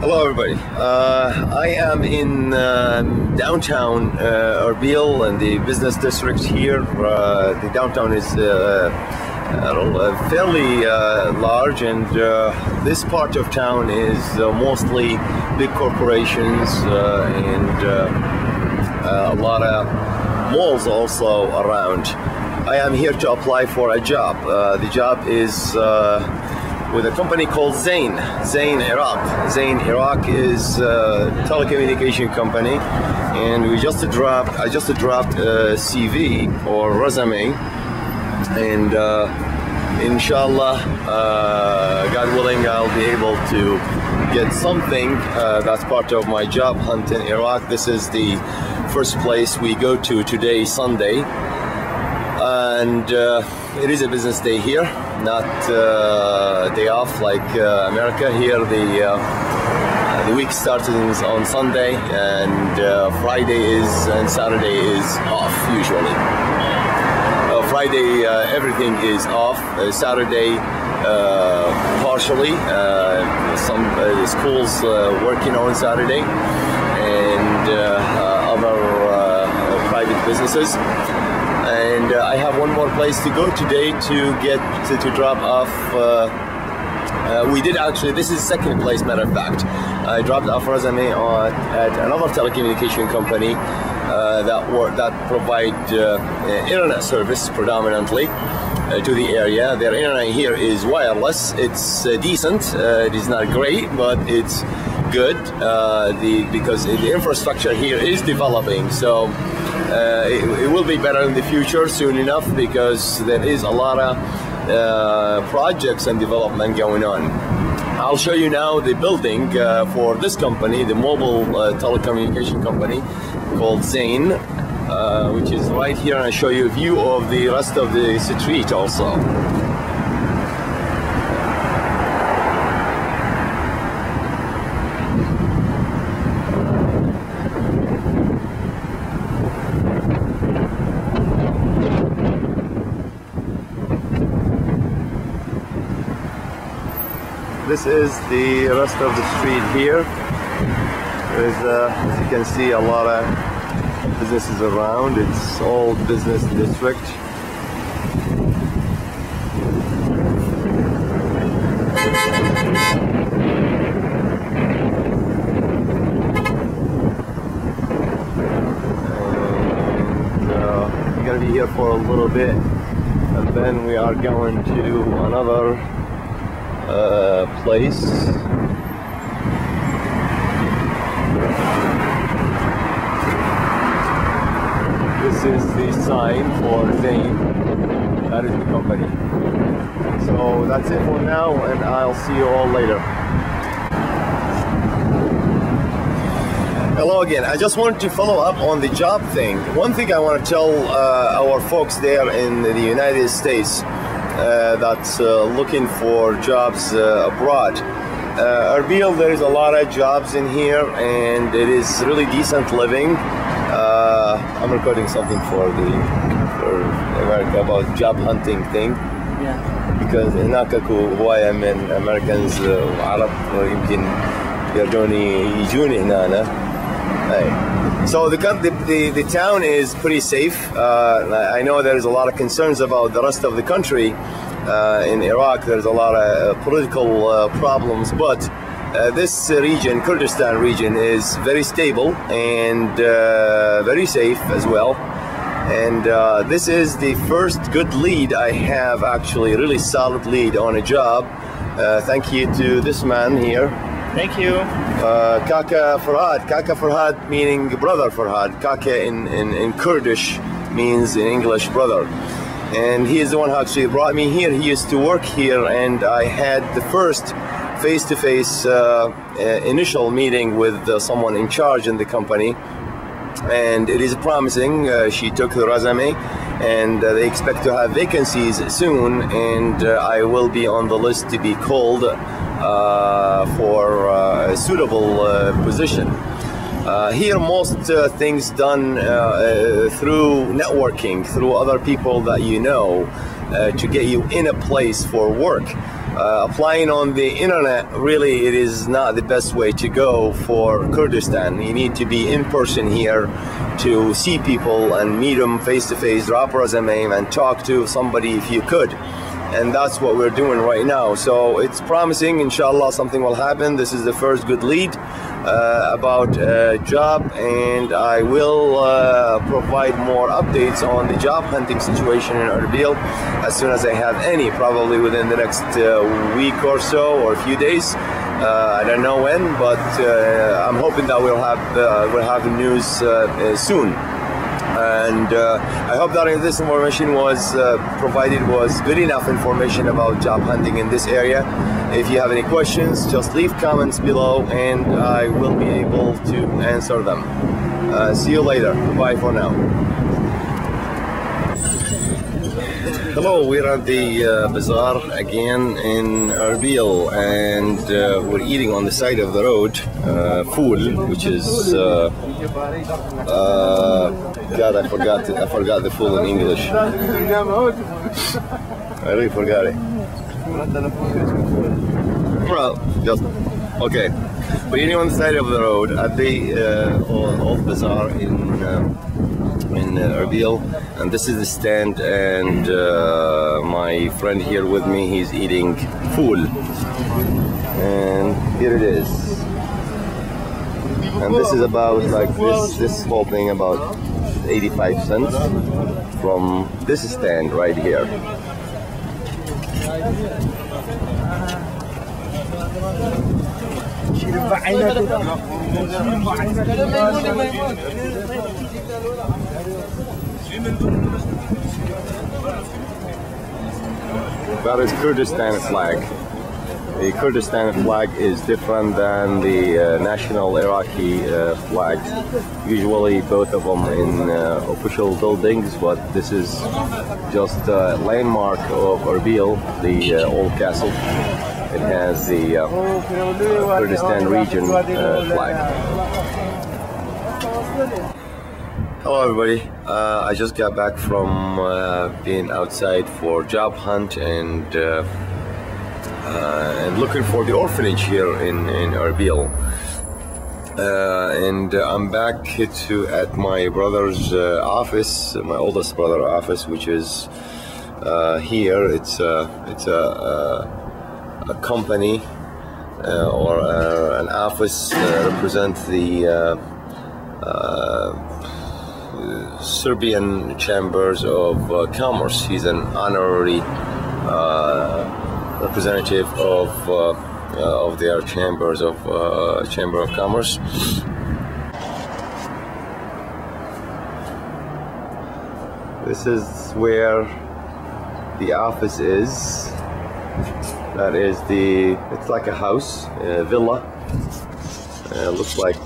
Hello everybody. I am in downtown Erbil in the business district here. The downtown is fairly large, and this part of town is mostly big corporations and a lot of malls also around. I am here to apply for a job. The job is with a company called Zain Iraq. Zain Iraq is a telecommunication company, and I just dropped a CV or resume, and inshallah, God willing, I'll be able to get something. That's part of my job hunt in Iraq. This is the first place we go to today, Sunday, and it is a business day here, not day off like America. Here the week starts on Sunday, and Friday and Saturday is off usually. Friday everything is off. Saturday partially. Some schools working on Saturday, and other private businesses. And I have one more place to go today to drop off. We did actually, this is the second place, matter of fact. I dropped off resume at another telecommunication company that provide internet service predominantly to the area. Their internet here is wireless. It's decent. It is not great, but it's good because the infrastructure here is developing. So it will be better in the future soon enough, because there is a lot of projects and development going on. I'll show you now the building for this company, the mobile telecommunication company called Zain, which is right here, and I'll show you a view of the rest of the street also. This is the rest of the street here. There's, as you can see, a lot of businesses around. It's all business district. And we're gonna be here for a little bit, and then we are going to another place. This is the sign for Zain. That is the company. So that's it for now, and I'll see you all later. Hello again. I just wanted to follow up on the job thing. One thing I want to tell our folks there in the United States that's looking for jobs abroad. Erbil, there is a lot of jobs in here, and it is really decent living. I'm recording something for America about job hunting thing. Yeah. Because هناك هواية من Americans عرب يمكن يجوني هنا. So the town is pretty safe. I know there's a lot of concerns about the rest of the country. In Iraq, there's a lot of political problems, but this region, Kurdistan region, is very stable and very safe as well. And this is the first good lead I have, actually, really solid lead on a job. Thank you to this man here. Thank you. Kaka Farhad. Kaka Farhad meaning brother Farhad. Kaka in Kurdish means in English brother. And he is the one who actually brought me here. He used to work here, and I had the first face-to-face initial meeting with someone in charge in the company. And it is promising. She took the resume, and they expect to have vacancies soon, and I will be on the list to be called for a suitable position. Here, most things done through networking, through other people that you know, to get you in a place for work. applying on the internet, really, it is not the best way to go for Kurdistan. You need to be in person here to see people and meet them face to face, drop a resume and talk to somebody if you could. And that's what we're doing right now. So it's promising, inshallah, something will happen. This is the first good lead about a job, and I will provide more updates on the job hunting situation in Erbil as soon as I have any, probably within the next week or so, or a few days. I don't know when, but I'm hoping that we'll have the news soon. And I hope that this information was provided was good enough information about job hunting in this area. If you have any questions, just leave comments below and I will be able to answer them. See you later. Bye for now. Hello, we're at the bazaar again in Erbil, and we're eating on the side of the road fool, which is God, I forgot the fool in English. I really forgot it. Well, just okay. We're eating on the side of the road at the old bazaar in Erbil, and this is the stand, and my friend here with me, he's eating fool, and here it is. And this is about like this whole thing about 85 cents from this stand right here. That is Kurdistan flag. The Kurdistan flag is different than the national Iraqi flag. Usually both of them in official buildings, but this is just a landmark of Erbil, the old castle. It has the Kurdistan region flag. Hello everybody, I just got back from being outside for job hunt and looking for the orphanage here in Erbil. And I'm back at my brother's office, my oldest brother's office, which is here. It's a company or an office represents the Serbian Chambers of Commerce. He's an honorary representative of their chambers of Chamber of Commerce. This is where the office is. That is it's like a house, a villa. Looks like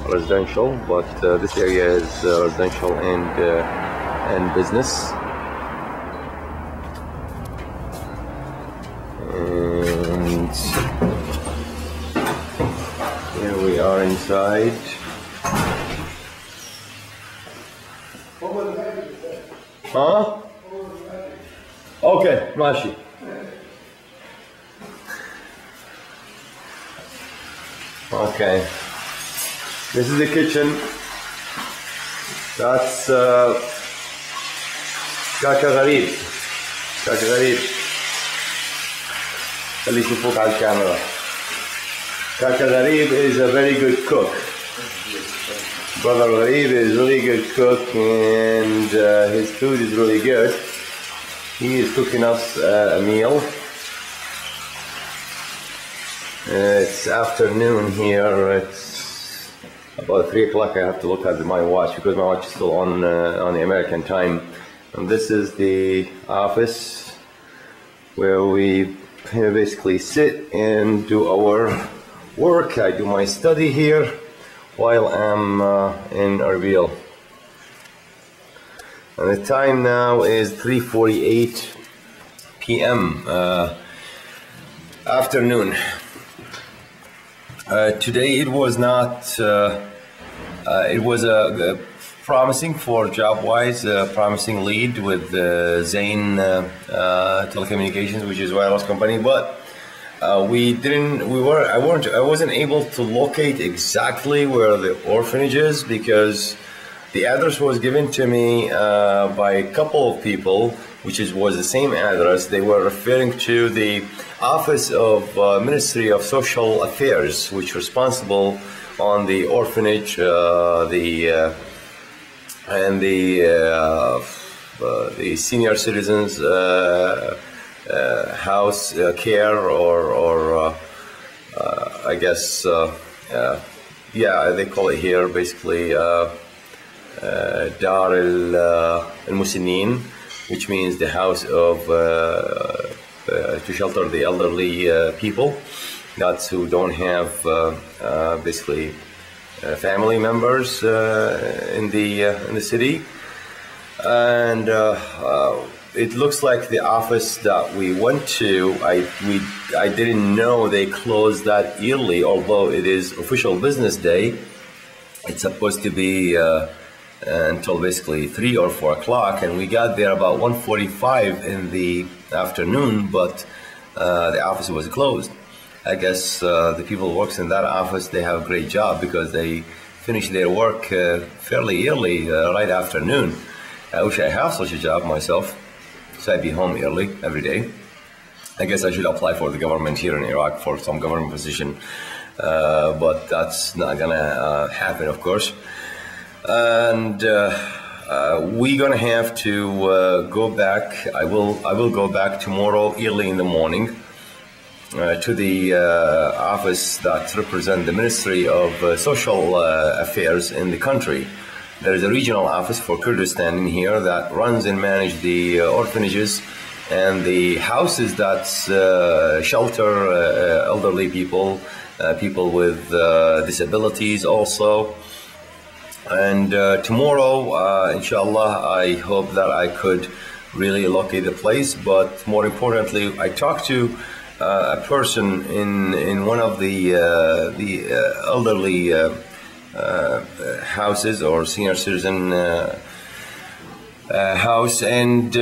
residential, but this area is residential and business. And here we are inside. Huh? Okay, Mashi. Okay, this is the kitchen. That's Kaka Gharib. Kaka Gharib. خليه يشوفوك على الكاميرا. Kaka Gharib is a very good cook. Brother Gharib is really good cook, and his food is really good. He is cooking us a meal. It's afternoon here. It's about 3 o'clock. I have to look at my watch because my watch is still on the American time. And this is the office where we basically sit and do our work. I do my study here while I'm in Erbil. And the time now is 3:48 p.m. Afternoon. Today it was not, it was a promising for job-wise, promising lead with Zain Telecommunications, which is a wireless company, but I wasn't able to locate exactly where the orphanage is because the address was given to me by a couple of people, which was the same address. They were referring to the Office of Ministry of Social Affairs, which is responsible on the orphanage, and the senior citizens house care, or I guess yeah, they call it here basically Dar al-Musinin, which means the house of to shelter the elderly people, that's who don't have basically family members in the city. And it looks like the office that we went to, I didn't know they closed that early, although it is official business day. It's supposed to be until basically 3 or 4 o'clock, and we got there about 1:45 in the afternoon, but the office was closed. I guess the people who works in that office, they have a great job because they finish their work fairly early, right afternoon. I wish I have such a job myself, so I'd be home early every day. I guess I should apply for the government here in Iraq for some government position, but that's not gonna happen, of course. And we're gonna have to go back. I will go back tomorrow early in the morning to the office that represents the Ministry of Social Affairs in the country. There is a regional office for Kurdistan in here that runs and manages the orphanages and the houses that shelter elderly people, people with disabilities also. And tomorrow, inshallah, I hope that I could really locate the place. But more importantly, I talked to a person in one of the elderly houses or senior citizen house, and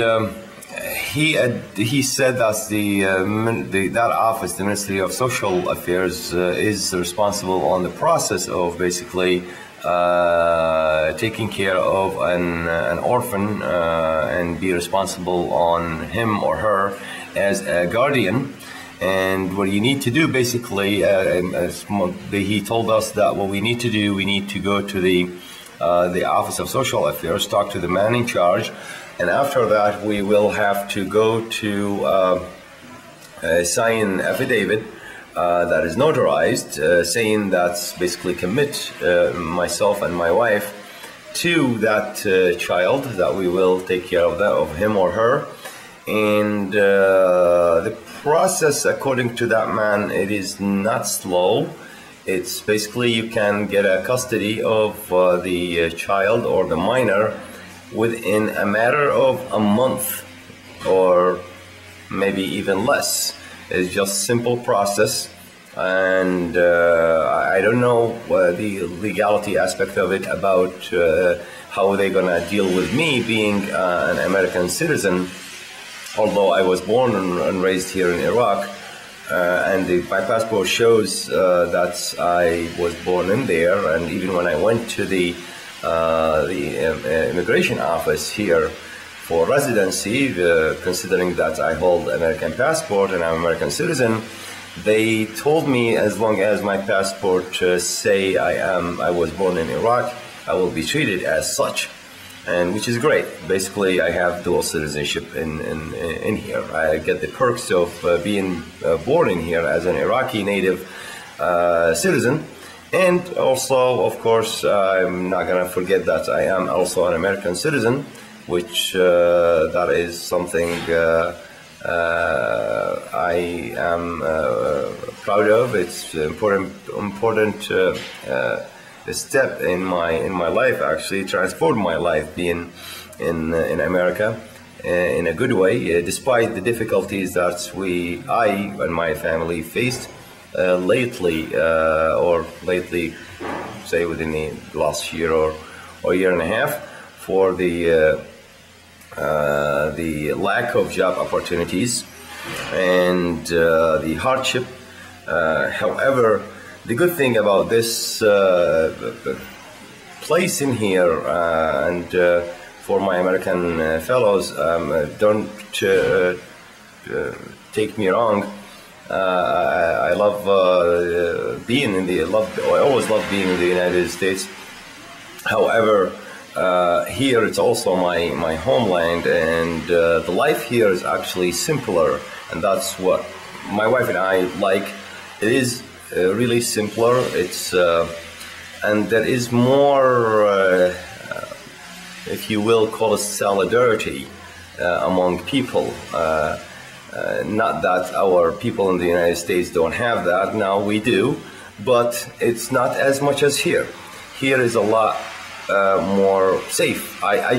he said that that office, the Ministry of Social Affairs, is responsible on the process of basically taking care of an orphan and be responsible on him or her as a guardian. And what you need to do basically, he told us that what we need to do, we need to go to the Office of Social Affairs, talk to the man in charge, and after that we will have to go to sign affidavit that is notarized, saying that's basically commit myself and my wife to that child, that we will take care of him or her. And the process, according to that man, it is not slow. It's basically you can get a custody of the child or the minor within a matter of a month or maybe even less. It's just simple process, and I don't know the legality aspect of it, about how they're gonna deal with me being an American citizen, although I was born and raised here in Iraq, and my passport shows that I was born in there. And even when I went to the immigration office here for residency, considering that I hold American passport and I'm an American citizen, they told me as long as my passport say I was born in Iraq, I will be treated as such, and which is great. Basically, I have dual citizenship in here. I get the perks of being born in here as an Iraqi native citizen. And also, of course, I'm not going to forget that I am also an American citizen, which that is something I am proud of. It's important step in my life. Actually, transformed my life being in America in a good way, despite the difficulties that I and my family faced lately, say within the last year or year and a half, for the lack of job opportunities. and the hardship. However, the good thing about this place in here, and for my American fellows, don't take me wrong. I love being in the. I always love being in the United States. However, here it's also my homeland, and the life here is actually simpler, and that's what my wife and I like. It is really simpler. It's and there is more, if you will, call it solidarity among people. Not that our people in the United States don't have that. No, we do, but it's not as much as here. Here is a lot more safe. I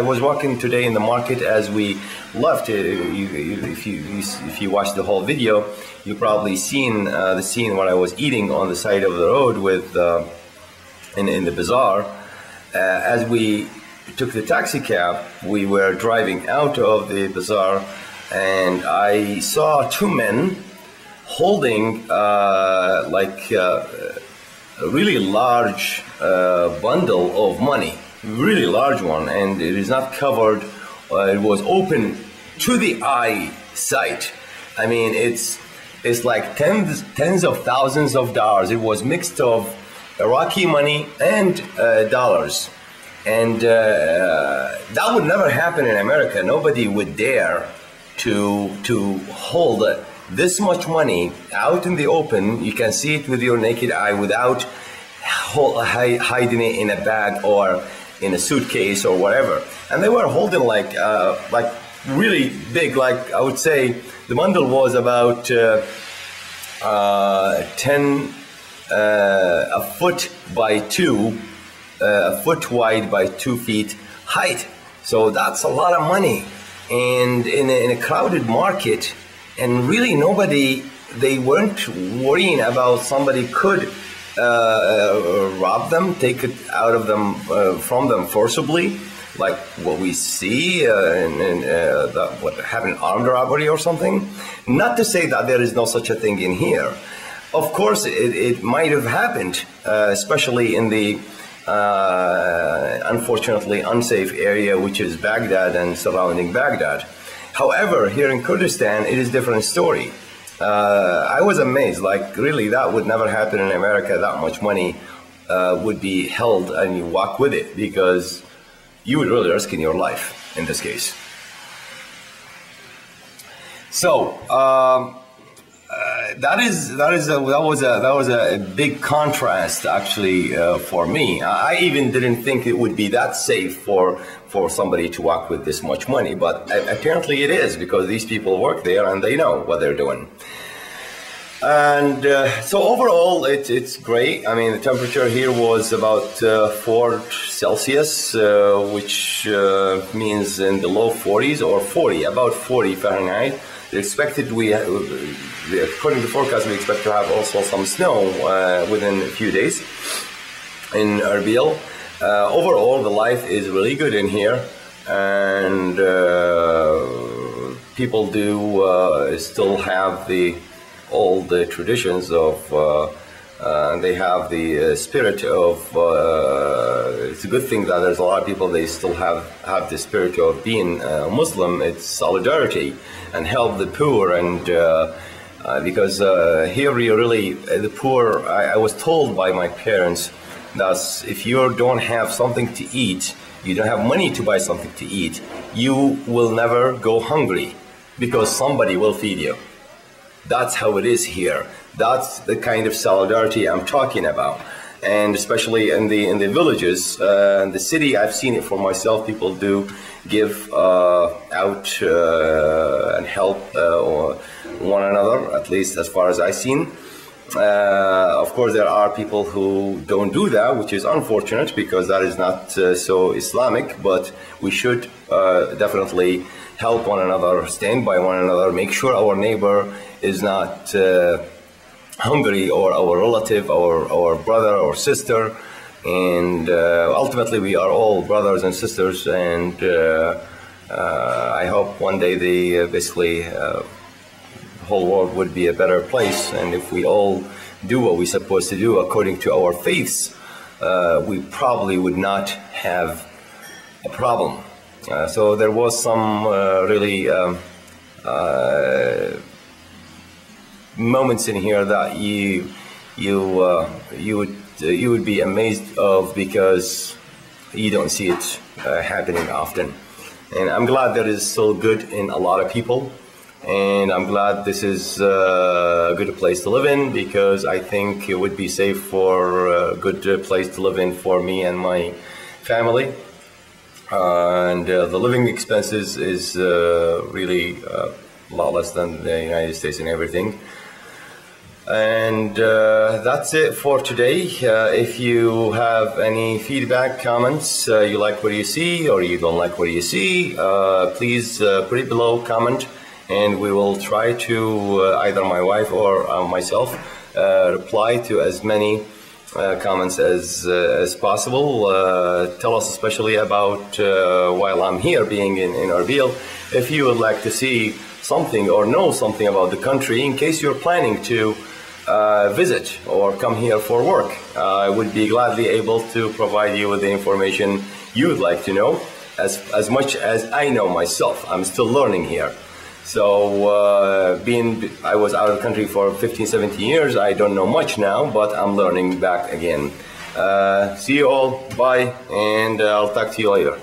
was walking today in the market as we left. If you watch the whole video, you probably seen the scene when I was eating on the side of the road with in the bazaar. As we took the taxi cab, we were driving out of the bazaar, and I saw two men holding like a really large bundle of money, really large one, and it is not covered. It was open to the eye sight. I mean, it's like tens of thousands of dollars. It was mixed of Iraqi money and dollars, and that would never happen in America. Nobody would dare to hold this much money out in the open. You can see it with your naked eye without hiding it in a bag or in a suitcase or whatever. And they were holding like really big. Like I would say, the bundle was about a foot by a foot wide by 2 feet height. So that's a lot of money. And in a crowded market, and really nobody, they weren't worrying about somebody could rob them, take it out of them, from them forcibly, like what we see what happened, armed robbery or something. Not to say that there is no such a thing in here. Of course, it might have happened, especially in the unfortunately unsafe area, which is Baghdad and surrounding Baghdad. However, here in Kurdistan, it is a different story. I was amazed, like really that would never happen in America. That much money would be held and you walk with it, because you would really risk in your life in this case. So that was a big contrast actually for me. I even didn't think it would be that safe for somebody to walk with this much money, but apparently it is, because these people work there and they know what they're doing. And so overall, it's great. I mean, the temperature here was about 4 Celsius, which means in the low 40s or 40, about 40 Fahrenheit. Expected according to the forecast, we expect to have also some snow within a few days in Erbil. Overall, the life is really good in here, and people do still have all the traditions of. They have the spirit of. It's a good thing that there's a lot of people. They still have the spirit of being Muslim. It's solidarity and help the poor, and because here you really the poor. I was told by my parents that if you don't have something to eat, you don't have money to buy something to eat, you will never go hungry, because somebody will feed you. That's how it is here. That's the kind of solidarity I'm talking about, and especially in the villages, the city. I've seen it for myself. People do give out and help one another, at least as far as I've seen. Of course, there are people who don't do that, which is unfortunate, because that is not so Islamic. But we should definitely help one another, stand by one another, make sure our neighbor is not hungry, or our relative, or our brother or sister. And ultimately, we are all brothers and sisters, and I hope one day the whole world would be a better place, and if we all do what we're supposed to do according to our faiths, we probably would not have a problem. So there was some really moments in here that you would be amazed of, because you don't see it happening often. And I'm glad that is so good in a lot of people, and I'm glad this is a good place to live in, because I think it would be safe for a good place to live in for me and my family. And the living expenses is really a lot less than the United States and everything. And that's it for today. If you have any feedback, comments, you like what you see or you don't like what you see, please put it below, comment, and we will try to, either my wife or myself, reply to as many comments as possible. Tell us especially about, while I'm here being in Erbil, if you would like to see something or know something about the country, in case you're planning to visit or come here for work. I would be gladly able to provide you with the information you would like to know, as much as I know myself. I'm still learning here. So I was out of the country for 15, 17 years. I don't know much now, but I'm learning back again. See you all. Bye, and I'll talk to you later.